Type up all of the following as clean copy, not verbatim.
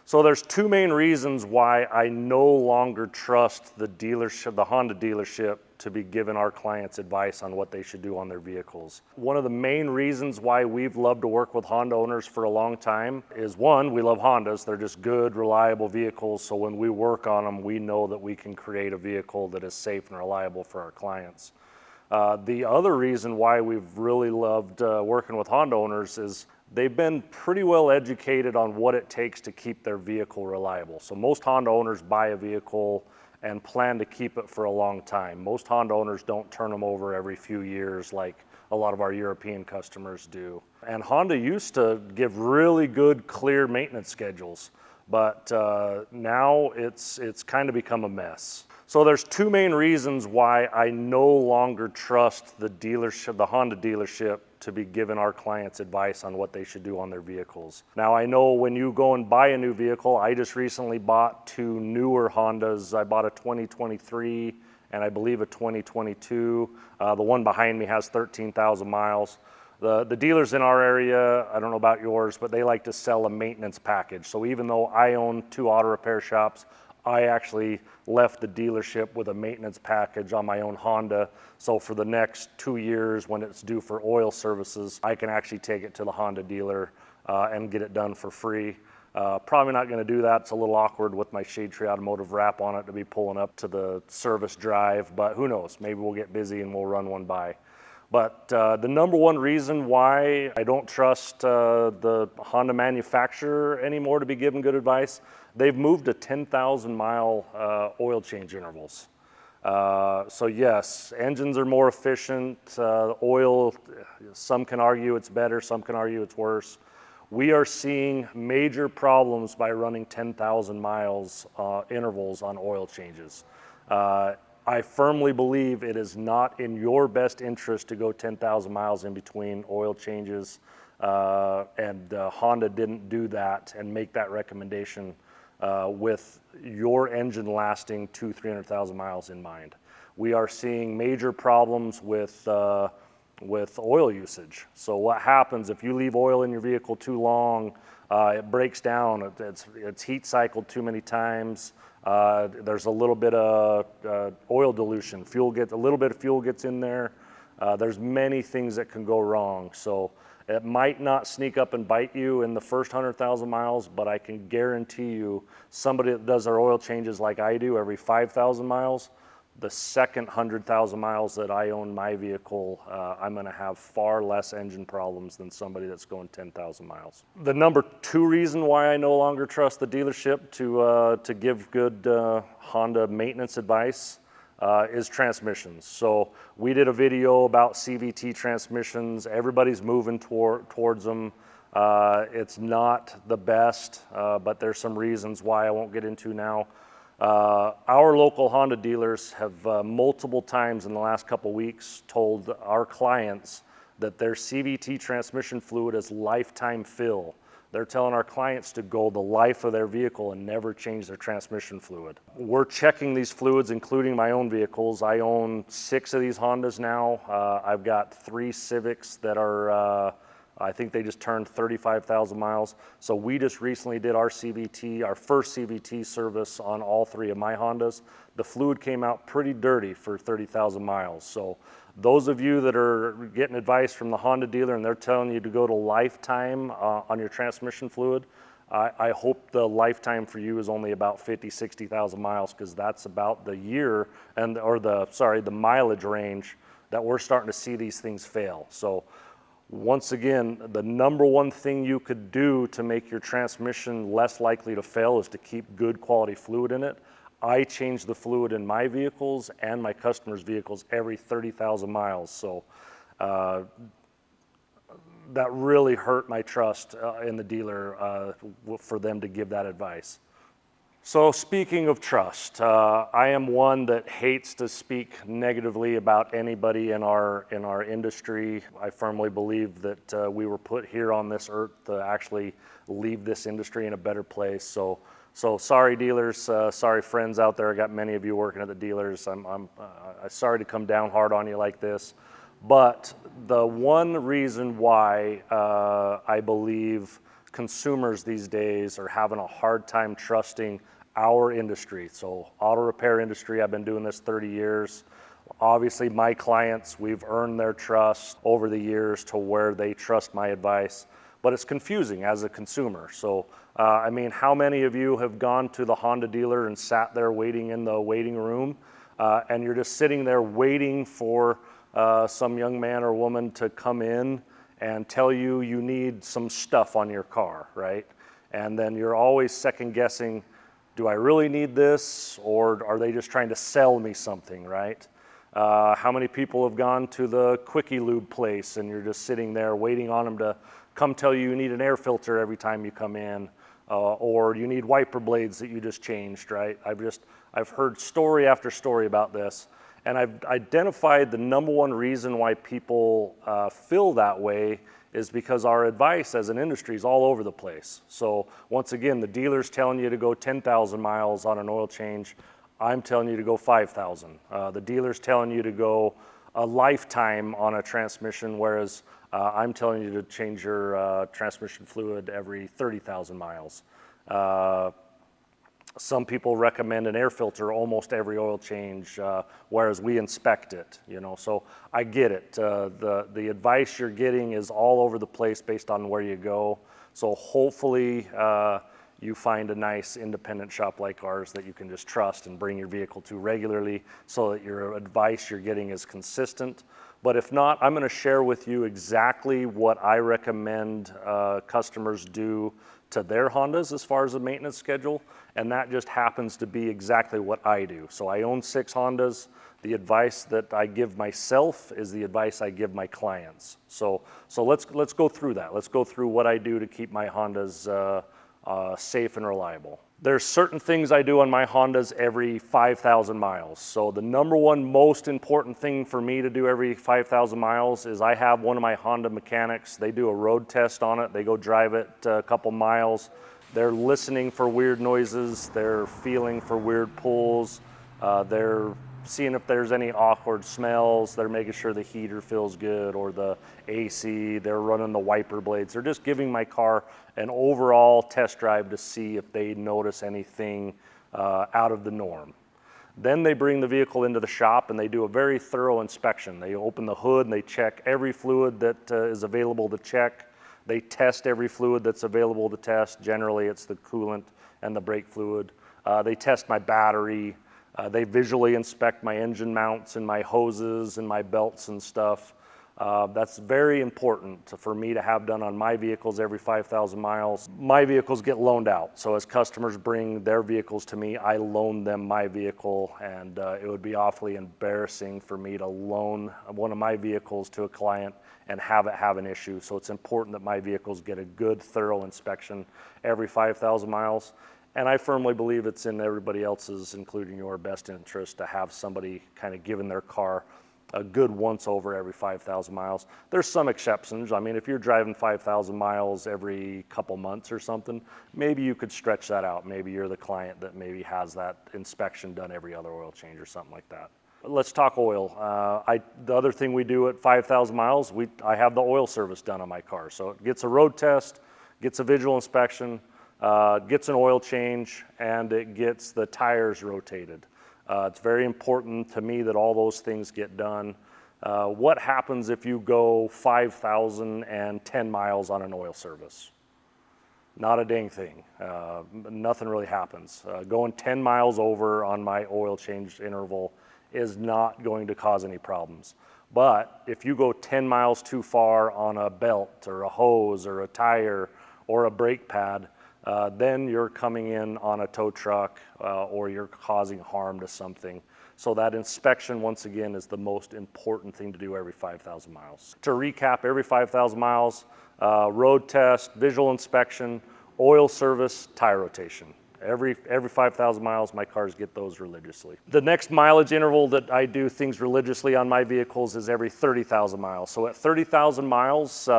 So there's two main reasons why I no longer trust the dealership, the Honda dealership, to be giving our clients advice on what they should do on their vehicles. One of the main reasons why we've loved to work with Honda owners for a long time is, one, we love Hondas. They're just good, reliable vehicles. So when we work on them, we know that we can create a vehicle that is safe and reliable for our clients. The other reason why we've really loved working with Honda owners is they've been pretty well educated on what it takes to keep their vehicle reliable. So most Honda owners buy a vehicle and plan to keep it for a long time. Most Honda owners don't turn them over every few years like a lot of our European customers do. And Honda used to give really good, clear maintenance schedules, but now it's kind of become a mess. So there's two main reasons why I no longer trust the dealership, the Honda dealership, to be giving our clients advice on what they should do on their vehicles. Now I know when you go and buy a new vehicle, I just recently bought two newer Hondas. I bought a 2023 and I believe a 2022. The one behind me has 13,000 miles. The dealers in our area, I don't know about yours, but they like to sell a maintenance package. So even though I own two auto repair shops, I actually left the dealership with a maintenance package on my own Honda. So for the next 2 years when it's due for oil services, I can actually take it to the Honda dealer and get it done for free. Probably not going to do that. It's a little awkward with my Shade Tree Automotive wrap on it to be pulling up to the service drive, but who knows? Maybe we'll get busy and we'll run one by. But the number one reason why I don't trust the Honda manufacturer anymore to be giving good advice, they've moved to 10,000 mile oil change intervals. So yes, engines are more efficient. Oil, some can argue it's better, some can argue it's worse. We are seeing major problems by running 10,000 miles intervals on oil changes. I firmly believe it is not in your best interest to go 10,000 miles in between oil changes, and Honda didn't do that and make that recommendation with your engine lasting 200,000-300,000 miles in mind. We are seeing major problems with oil usage. So what happens if you leave oil in your vehicle too long? It breaks down. It's heat cycled too many times. There's a little bit of oil dilution. A little bit of fuel gets in there. There's many things that can go wrong. So it might not sneak up and bite you in the first 100,000 miles, but I can guarantee you somebody that does their oil changes like I do every 5,000 miles, the second 100,000 miles that I own my vehicle, I'm going to have far less engine problems than somebody that's going 10,000 miles. The number two reason why I no longer trust the dealership to give good Honda maintenance advice is transmissions. So we did a video about CVT transmissions. Everybody's moving towards them. It's not the best, but there's some reasons why I won't get into now. Our local Honda dealers have multiple times in the last couple weeks told our clients that their CVT transmission fluid is lifetime fill. They're telling our clients to go the life of their vehicle and never change their transmission fluid. We're checking these fluids, including my own vehicles. I own 6 of these Hondas now. I've got 3 Civics that are I think they just turned 35,000 miles. So we just recently did our CVT, our first CVT service on all 3 of my Hondas. The fluid came out pretty dirty for 30,000 miles. So those of you that are getting advice from the Honda dealer and they're telling you to go to lifetime on your transmission fluid, I hope the lifetime for you is only about 50, 60,000 miles, because that's about the year the mileage range that we're starting to see these things fail. So once again, the number one thing you could do to make your transmission less likely to fail is to keep good quality fluid in it. I change the fluid in my vehicles and my customers' vehicles every 30,000 miles. So that really hurt my trust in the dealer for them to give that advice. So speaking of trust, I am one that hates to speak negatively about anybody in our industry. I firmly believe that we were put here on this earth to actually leave this industry in a better place. So sorry dealers, sorry friends out there. I got many of you working at the dealers. I'm sorry to come down hard on you like this, but the one reason why I believe, consumers these days are having a hard time trusting our industry. So auto repair industry, I've been doing this 30 years. Obviously my clients, we've earned their trust over the years to where they trust my advice, but it's confusing as a consumer. So, I mean, how many of you have gone to the Honda dealer and sat there waiting in the waiting room, and you're just sitting there waiting for some young man or woman to come in and tell you you need some stuff on your car, right? And then you're always second guessing, do I really need this, or are they just trying to sell me something, right? How many people have gone to the Quickie Lube place and you're just sitting there waiting on them to come tell you you need an air filter every time you come in, or you need wiper blades that you just changed, right? I've heard story after story about this, and I've identified the number one reason why people feel that way is because our advice as an industry is all over the place. So once again, the dealer's telling you to go 10,000 miles on an oil change. I'm telling you to go 5,000. The dealer's telling you to go a lifetime on a transmission, whereas I'm telling you to change your transmission fluid every 30,000 miles. Some people recommend an air filter almost every oil change, whereas we inspect it, you know. So I get it. The advice you're getting is all over the place based on where you go. So hopefully you find a nice independent shop like ours that you can just trust and bring your vehicle to regularly so that your advice you're getting is consistent. But if not, I'm going to share with you exactly what I recommend customers do to their Hondas as far as the maintenance schedule, and that just happens to be exactly what I do. So I own 6 Hondas. The advice that I give myself is the advice I give my clients. So let's go through that. Let's go through what I do to keep my Hondas safe and reliable. There's certain things I do on my Hondas every 5,000 miles. So the number one most important thing for me to do every 5,000 miles is I have one of my Honda mechanics. They do a road test on it. They go drive it a couple miles. They're listening for weird noises. They're feeling for weird pulls. They're seeing if there's any awkward smells. They're making sure the heater feels good or the AC. They're running the wiper blades. They're just giving my car an overall test drive to see if they notice anything out of the norm. Then they bring the vehicle into the shop and they do a very thorough inspection. They open the hood and they check every fluid that is available to check. They test every fluid that's available to test. Generally, it's the coolant and the brake fluid. They test my battery. They visually inspect my engine mounts and my hoses and my belts and stuff. That's very important for me to have done on my vehicles every 5,000 miles. My vehicles get loaned out. So as customers bring their vehicles to me, I loan them my vehicle, and it would be awfully embarrassing for me to loan one of my vehicles to a client and have it have an issue. So it's important that my vehicles get a good, thorough inspection every 5,000 miles. And I firmly believe it's in everybody else's, including your best interest, to have somebody kind of giving their car a good once over every 5,000 miles. There's some exceptions. I mean, if you're driving 5,000 miles every couple months or something, maybe you could stretch that out. Maybe you're the client that maybe has that inspection done every other oil change or something like that. Let's talk oil. The other thing we do at 5,000 miles, I have the oil service done on my car. So it gets a road test, gets a visual inspection, gets an oil change, and it gets the tires rotated. It's very important to me that all those things get done. What happens if you go 5,010 miles on an oil service? Not a dang thing. Nothing really happens. Going 10 miles over on my oil change interval is not going to cause any problems. But if you go 10 miles too far on a belt or a hose or a tire or a brake pad, then you're coming in on a tow truck or you're causing harm to something. So that inspection, once again, is the most important thing to do every 5,000 miles. To recap, every 5,000 miles, road test, visual inspection, oil service, tire rotation. Every 5,000 miles, my cars get those religiously. The next mileage interval that I do things religiously on my vehicles is every 30,000 miles. So at 30,000 miles,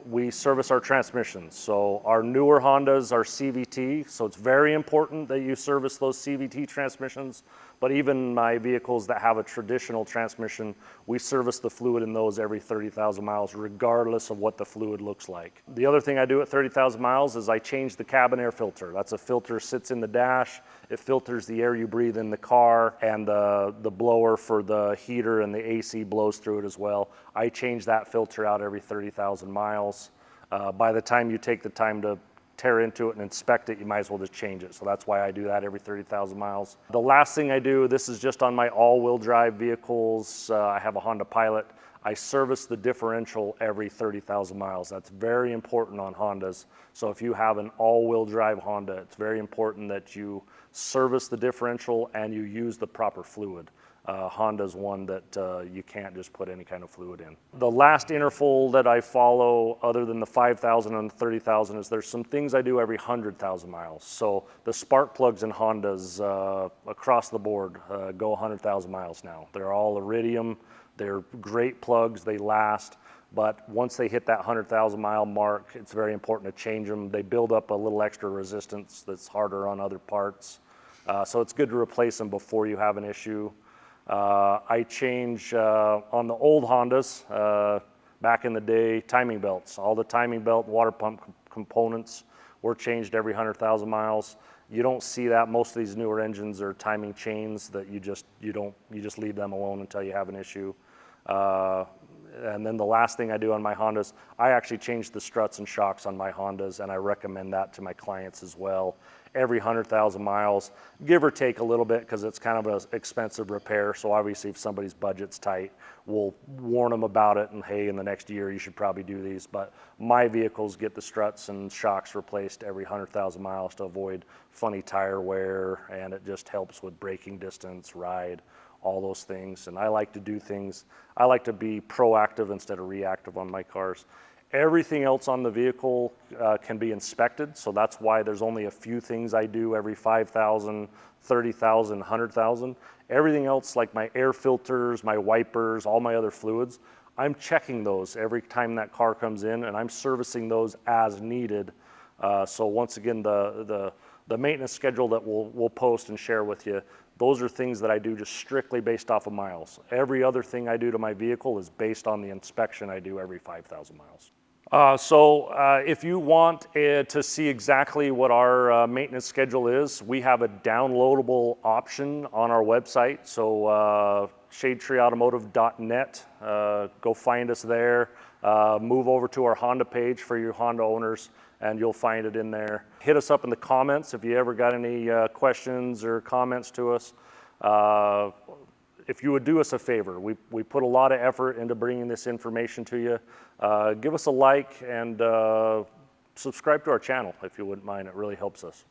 we service our transmissions. So our newer Hondas are CVT, so it's very important that you service those CVT transmissions. But even my vehicles that have a traditional transmission, we service the fluid in those every 30,000 miles, regardless of what the fluid looks like. The other thing I do at 30,000 miles is I change the cabin air filter. That's a filter sits in the dash. It filters the air you breathe in the car, and the blower for the heater and the AC blows through it as well. I change that filter out every 30,000 miles. By the time you take the time to tear into it and inspect it, you might as well just change it. So that's why I do that every 30,000 miles. The last thing I do, this is just on my all-wheel drive vehicles. I have a Honda Pilot. I service the differential every 30,000 miles. That's very important on Hondas. So if you have an all-wheel drive Honda, it's very important that you service the differential and you use the proper fluid. Honda's one that you can't just put any kind of fluid in. The last interval that I follow, other than the 5,000 and the 30,000, is there's some things I do every 100,000 miles. So the spark plugs in Hondas across the board go 100,000 miles now. They're all iridium. They're great plugs. They last. But once they hit that 100,000 mile mark, it's very important to change them. They build up a little extra resistance that's harder on other parts. So it's good to replace them before you have an issue. I change on the old Hondas, back in the day, timing belts. All the timing belt, water pump components were changed every 100,000 miles. You don't see that. Most of these newer engines are timing chains that you just leave them alone until you have an issue. And then the last thing I do on my Hondas, I actually change the struts and shocks on my Hondas, and I recommend that to my clients as well. Every 100,000 miles, give or take a little bit, because it's kind of an expensive repair. So obviously if somebody's budget's tight, we'll warn them about it, and hey, in the next year you should probably do these. But my vehicles get the struts and shocks replaced every 100,000 miles to avoid funny tire wear, and it just helps with braking distance, ride, all those things. And I like to do things, I like to be proactive instead of reactive on my cars. Everything else on the vehicle can be inspected, so that's why there's only a few things I do every 5,000, 30,000, 100,000. Everything else, like my air filters, my wipers, all my other fluids, I'm checking those every time that car comes in, and I'm servicing those as needed. So once again, the maintenance schedule that we'll post and share with you, those are things that I do just strictly based off of miles. Every other thing I do to my vehicle is based on the inspection I do every 5,000 miles. If you want to see exactly what our maintenance schedule is, we have a downloadable option on our website. So shadetreeautomotive.net, go find us there. Move over to our Honda page for your Honda owners, and you'll find it in there. Hit us up in the comments if you ever got any questions or comments to us. If you would do us a favor, we put a lot of effort into bringing this information to you. Give us a like and subscribe to our channel if you wouldn't mind. It really helps us.